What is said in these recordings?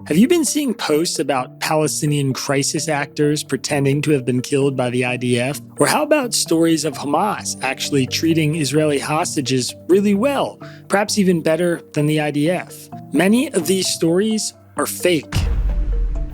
Have you been seeing posts about Palestinian crisis actors pretending to have been killed by the IDF? Or how about stories of Hamas actually treating Israeli hostages really well, perhaps even better than the IDF? Many of these stories are fake.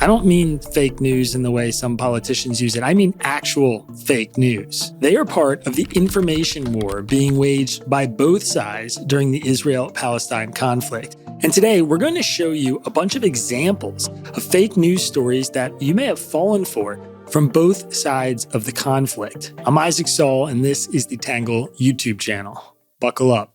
I don't mean fake news in the way some politicians use it. I mean actual fake news. They are part of the information war being waged by both sides during the Israel-Palestine conflict. And today, we're going to show you a bunch of examples of fake news stories that you may have fallen for from both sides of the conflict. I'm Isaac Saul, and this is the Tangle YouTube channel. Buckle up.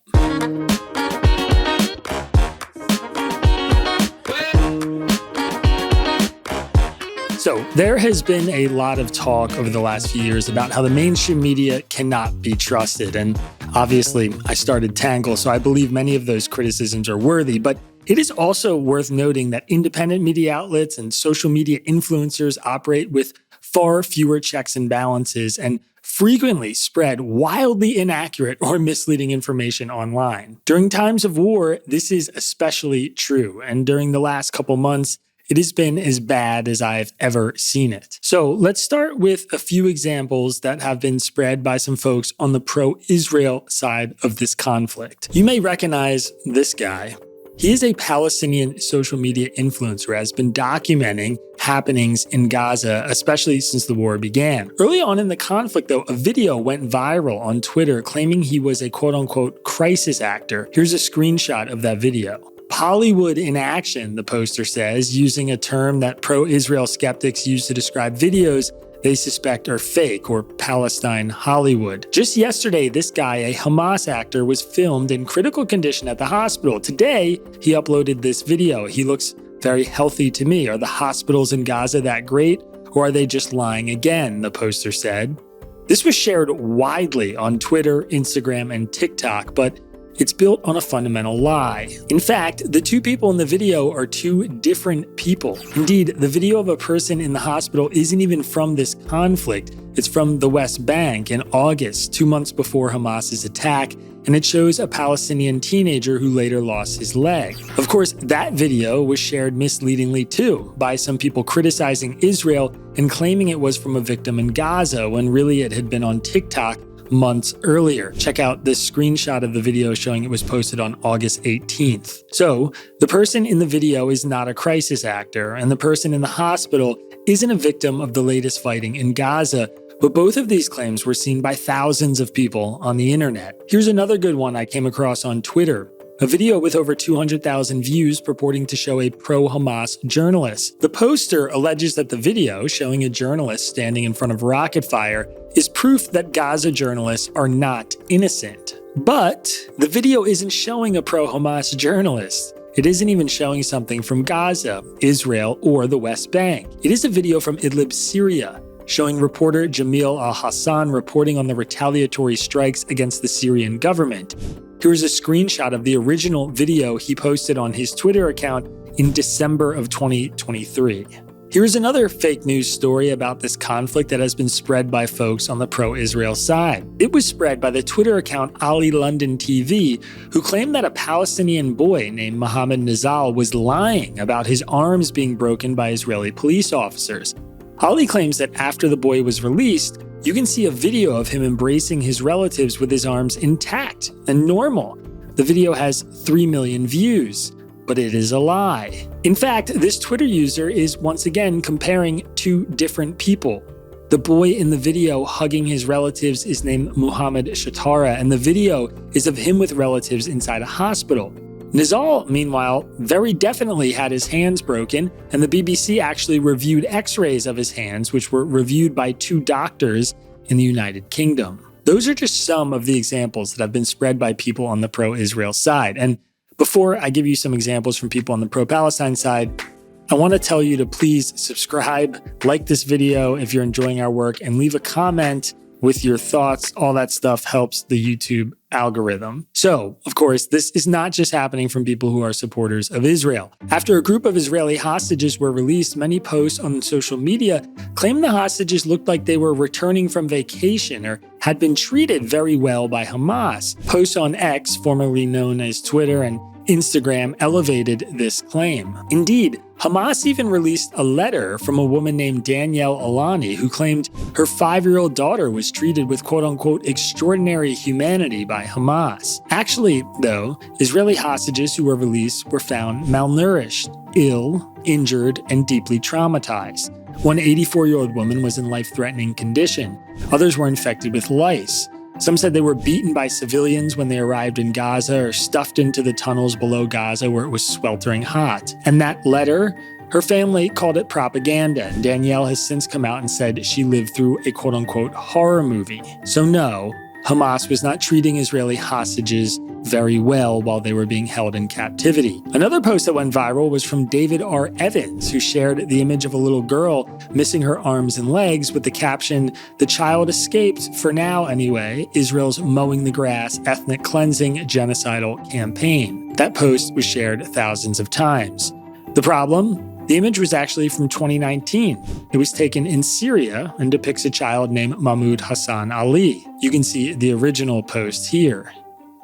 So there has been a lot of talk over the last few years about how the mainstream media cannot be trusted. And obviously, I started Tangle, so I believe many of those criticisms are worthy. But it is also worth noting that independent media outlets and social media influencers operate with far fewer checks and balances and frequently spread wildly inaccurate or misleading information online. During times of war, this is especially true. And during the last couple months, it has been as bad as I've ever seen it. So let's start with a few examples that have been spread by some folks on the pro-Israel side of this conflict. You may recognize this guy. He is a Palestinian social media influencer who has been documenting happenings in Gaza, especially since the war began. Early on in the conflict, though, a video went viral on Twitter claiming he was a quote-unquote crisis actor. Here's a screenshot of that video. Hollywood in action, the poster says, using a term that pro-Israel skeptics use to describe videos they suspect are fake, or Palestine Hollywood. Just yesterday, this guy, a Hamas actor, was filmed in critical condition at the hospital. Today, he uploaded this video. He looks very healthy to me. Are the hospitals in Gaza that great, or are they just lying again, the poster said. This was shared widely on Twitter, Instagram, and TikTok, but it's built on a fundamental lie. In fact, the two people in the video are two different people. Indeed, the video of a person in the hospital isn't even from this conflict. It's from the West Bank in August, 2 months before Hamas's attack, and it shows a Palestinian teenager who later lost his leg. Of course, that video was shared misleadingly too, by some people criticizing Israel and claiming it was from a victim in Gaza, when really it had been on TikTok months earlier. Check out this screenshot of the video showing it was posted on August 18th. So the person in the video is not a crisis actor, and the person in the hospital isn't a victim of the latest fighting in Gaza, but both of these claims were seen by thousands of people on the internet. Here's another good one I came across on Twitter. A video with over 200,000 views purporting to show a pro-Hamas journalist. The poster alleges that the video, showing a journalist standing in front of rocket fire, is proof that Gaza journalists are not innocent. But the video isn't showing a pro-Hamas journalist. It isn't even showing something from Gaza, Israel, or the West Bank. It is a video from Idlib, Syria, showing reporter Jamil al-Hassan reporting on the retaliatory strikes against the Syrian government. Here's a screenshot of the original video he posted on his Twitter account in December of 2023. Here's another fake news story about this conflict that has been spread by folks on the pro-Israel side. It was spread by the Twitter account Ali London TV, who claimed that a Palestinian boy named Mohammed Nizal was lying about his arms being broken by Israeli police officers. Ali claims that after the boy was released, you can see a video of him embracing his relatives with his arms intact and normal. The video has 3 million views, but it is a lie. In fact, this Twitter user is once again comparing two different people. The boy in the video hugging his relatives is named Muhammad Shatara, and the video is of him with relatives inside a hospital. Nizal, meanwhile, very definitely had his hands broken, and the BBC actually reviewed x-rays of his hands, which were reviewed by 2 doctors in the United Kingdom. Those are just some of the examples that have been spread by people on the pro-Israel side. And before I give you some examples from people on the pro-Palestine side, I want to tell you to please subscribe, like this video if you're enjoying our work, and leave a comment with your thoughts. All that stuff helps the YouTube algorithm. So, of course, this is not just happening from people who are supporters of Israel. After a group of Israeli hostages were released, many posts on social media claimed the hostages looked like they were returning from vacation or had been treated very well by Hamas. Posts on X, formerly known as Twitter, and Instagram elevated this claim. Indeed, Hamas even released a letter from a woman named Danielle Alani who claimed her 5-year-old daughter was treated with quote-unquote extraordinary humanity by Hamas. Actually, though, Israeli hostages who were released were found malnourished, ill, injured, and deeply traumatized. One 84-year-old woman was in life-threatening condition. Others were infected with lice. Some said they were beaten by civilians when they arrived in Gaza or stuffed into the tunnels below Gaza where it was sweltering hot. And that letter, her family called it propaganda, and Danielle has since come out and said she lived through a quote-unquote horror movie. So no, Hamas was not treating Israeli hostages very well while they were being held in captivity. Another post that went viral was from David R. Evans, who shared the image of a little girl missing her arms and legs with the caption, "The child escaped, for now anyway, Israel's mowing the grass, ethnic cleansing, genocidal campaign." That post was shared thousands of times. The problem? The image was actually from 2019. It was taken in Syria and depicts a child named Mahmoud Hassan Ali. You can see the original post here.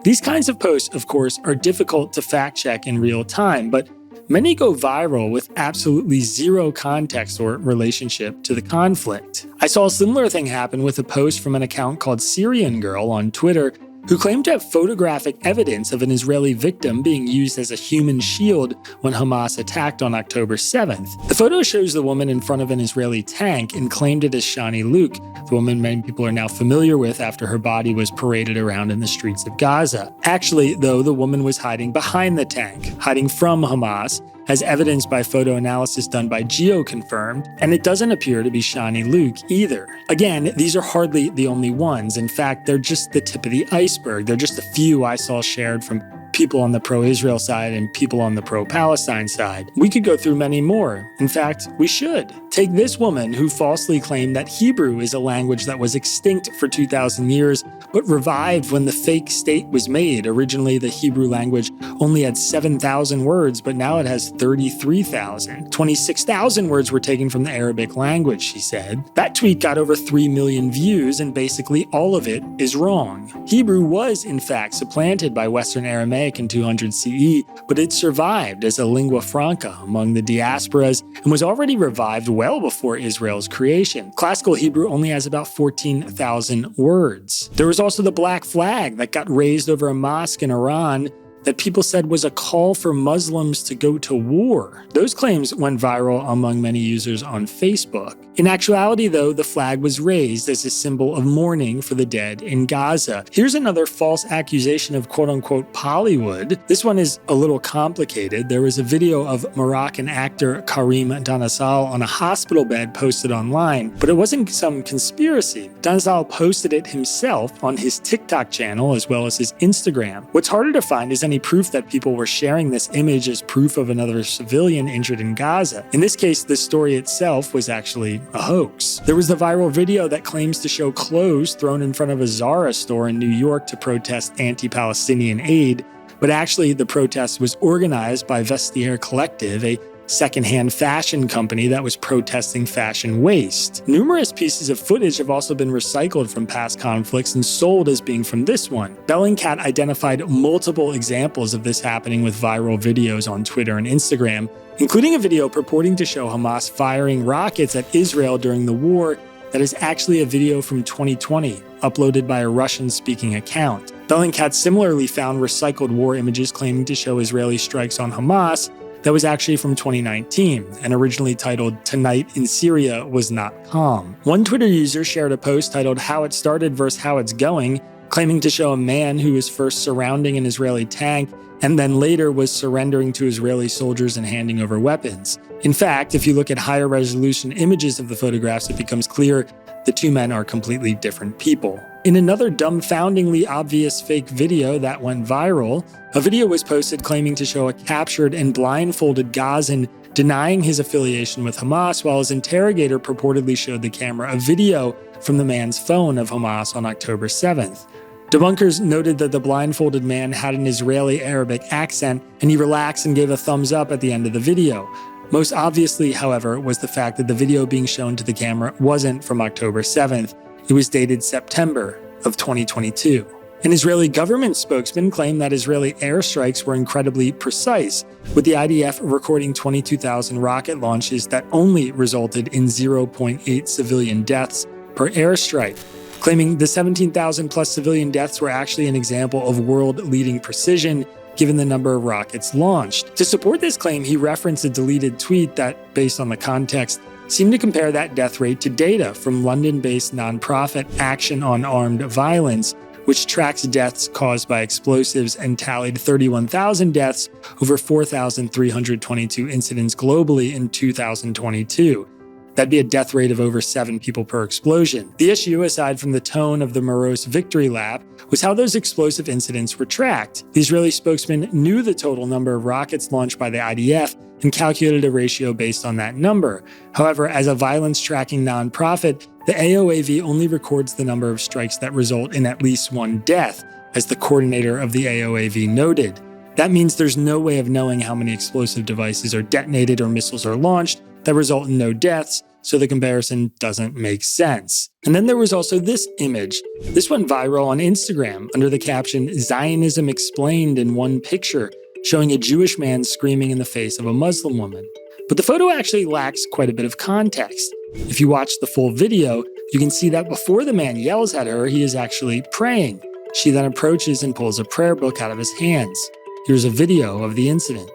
These kinds of posts, of course, are difficult to fact-check in real time, but many go viral with absolutely zero context or relationship to the conflict. I saw a similar thing happen with a post from an account called Syrian Girl on Twitter who claimed to have photographic evidence of an Israeli victim being used as a human shield when Hamas attacked on October 7th. The photo shows the woman in front of an Israeli tank and claimed it as Shani Luke, the woman many people are now familiar with after her body was paraded around in the streets of Gaza. Actually, though, the woman was hiding behind the tank, hiding from Hamas, as evidenced by photo analysis done by GeoConfirmed, and it doesn't appear to be Shani Luke either. Again, these are hardly the only ones. In fact, they're just the tip of the iceberg. They're just a few I saw shared from people on the pro-Israel side and people on the pro-Palestine side. We could go through many more. In fact, we should. Take this woman who falsely claimed that Hebrew is a language that was extinct for 2,000 years, but revived when the fake state was made. Originally, the Hebrew language only had 7,000 words, but now it has 33,000. 26,000 words were taken from the Arabic language, she said. That tweet got over 3 million views, and basically all of it is wrong. Hebrew was, in fact, supplanted by Western Aramaic in 200 CE, but it survived as a lingua franca among the diasporas and was already revived well before Israel's creation. Classical Hebrew only has about 14,000 words. There was also the black flag that got raised over a mosque in Iran that people said was a call for Muslims to go to war. Those claims went viral among many users on Facebook. In actuality, though, the flag was raised as a symbol of mourning for the dead in Gaza. Here's another false accusation of quote-unquote Bollywood. This one is a little complicated. There was a video of Moroccan actor Karim Danasal on a hospital bed posted online, but it wasn't some conspiracy. Danasal posted it himself on his TikTok channel as well as his Instagram. What's harder to find is any proof that people were sharing this image as proof of another civilian injured in Gaza. In this case, the story itself was actually a hoax. There was the viral video that claims to show clothes thrown in front of a Zara store in New York to protest anti-Palestinian aid, but actually the protest was organized by Vestiaire Collective, a secondhand fashion company that was protesting fashion waste. Numerous pieces of footage have also been recycled from past conflicts and sold as being from this one. Bellingcat identified multiple examples of this happening with viral videos on Twitter and Instagram, including a video purporting to show Hamas firing rockets at Israel during the war that is actually a video from 2020, uploaded by a Russian-speaking account. Bellingcat similarly found recycled war images claiming to show Israeli strikes on Hamas that was actually from 2019 and originally titled "Tonight in Syria Was Not Calm." One Twitter user shared a post titled "How It Started versus How It's Going," claiming to show a man who was first surrounding an Israeli tank and then later was surrendering to Israeli soldiers and handing over weapons. In fact, if you look at higher resolution images of the photographs, it becomes clear the two men are completely different people. In another dumbfoundingly obvious fake video that went viral, a video was posted claiming to show a captured and blindfolded Gazan denying his affiliation with Hamas, while his interrogator purportedly showed the camera a video from the man's phone of Hamas on October 7th. Debunkers noted that the blindfolded man had an Israeli Arabic accent, and he relaxed and gave a thumbs up at the end of the video. Most obviously, however, was the fact that the video being shown to the camera wasn't from October 7th. It was dated September of 2022. An Israeli government spokesman claimed that Israeli airstrikes were incredibly precise, with the IDF recording 22,000 rocket launches that only resulted in 0.8 civilian deaths per airstrike, claiming the 17,000 plus civilian deaths were actually an example of world-leading precision given the number of rockets launched. To support this claim, he referenced a deleted tweet that, based on the context, seemed to compare that death rate to data from London-based nonprofit Action on Armed Violence, which tracks deaths caused by explosives and tallied 31,000 deaths over 4,322 incidents globally in 2022. That'd be a death rate of over 7 people per explosion. The issue, aside from the tone of the morose victory lap, was how those explosive incidents were tracked. The Israeli spokesman knew the total number of rockets launched by the IDF and calculated a ratio based on that number. However, as a violence tracking nonprofit, the AOAV only records the number of strikes that result in at least one death, as the coordinator of the AOAV noted. That means there's no way of knowing how many explosive devices are detonated or missiles are launched that result in no deaths, so the comparison doesn't make sense. And then there was also this image. This went viral on Instagram under the caption, "Zionism Explained," in one picture, showing a Jewish man screaming in the face of a Muslim woman. But the photo actually lacks quite a bit of context. If you watch the full video, you can see that before the man yells at her, he is actually praying. She then approaches and pulls a prayer book out of his hands. Here's a video of the incident.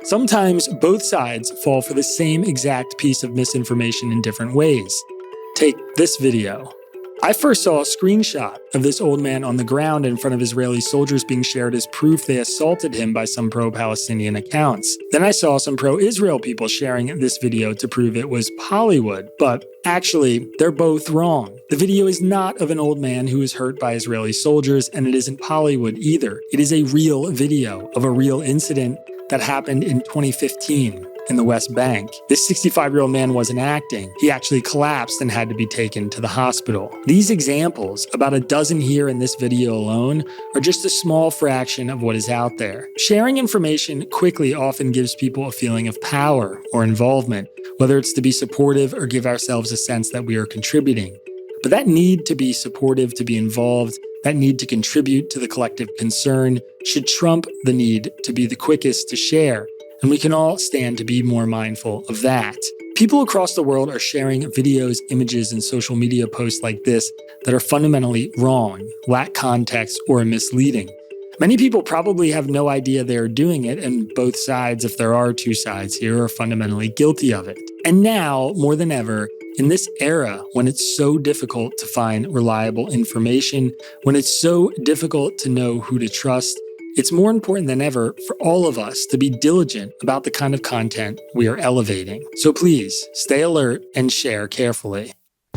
Sometimes both sides fall for the same exact piece of misinformation in different ways. Take this video. I first saw a screenshot of this old man on the ground in front of Israeli soldiers being shared as proof they assaulted him by some pro-Palestinian accounts. Then I saw some pro-Israel people sharing this video to prove it was Hollywood, but actually, they're both wrong. The video is not of an old man who was hurt by Israeli soldiers, and it isn't Hollywood either. It is a real video of a real incident that happened in 2015 in the West Bank. This 65-year-old man wasn't acting. He actually collapsed and had to be taken to the hospital. These examples, about a dozen here in this video alone, are just a small fraction of what is out there. Sharing information quickly often gives people a feeling of power or involvement, whether it's to be supportive or give ourselves a sense that we are contributing. But that need to be supportive, to be involved, that need to contribute to the collective concern should trump the need to be the quickest to share. And we can all stand to be more mindful of that. People across the world are sharing videos, images, and social media posts like this that are fundamentally wrong, lack context, or are misleading. Many people probably have no idea they're doing it, and both sides, if there are two sides here, are fundamentally guilty of it. And now, more than ever, in this era when it's so difficult to find reliable information, when it's so difficult to know who to trust, it's more important than ever for all of us to be diligent about the kind of content we are elevating. So please, stay alert and share carefully.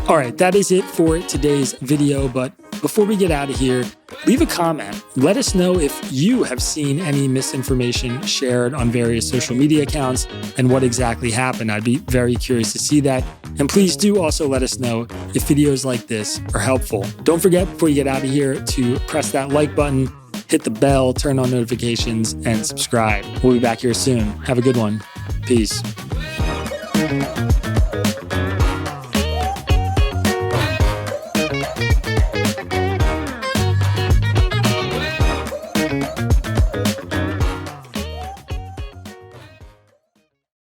All right, that is it for today's video, but before we get out of here, leave a comment. Let us know if you have seen any misinformation shared on various social media accounts and what exactly happened. I'd be very curious to see that. And please do also let us know if videos like this are helpful. Don't forget, before you get out of here, to press that like button, hit the bell, turn on notifications, and subscribe. We'll be back here soon. Have a good one. Peace.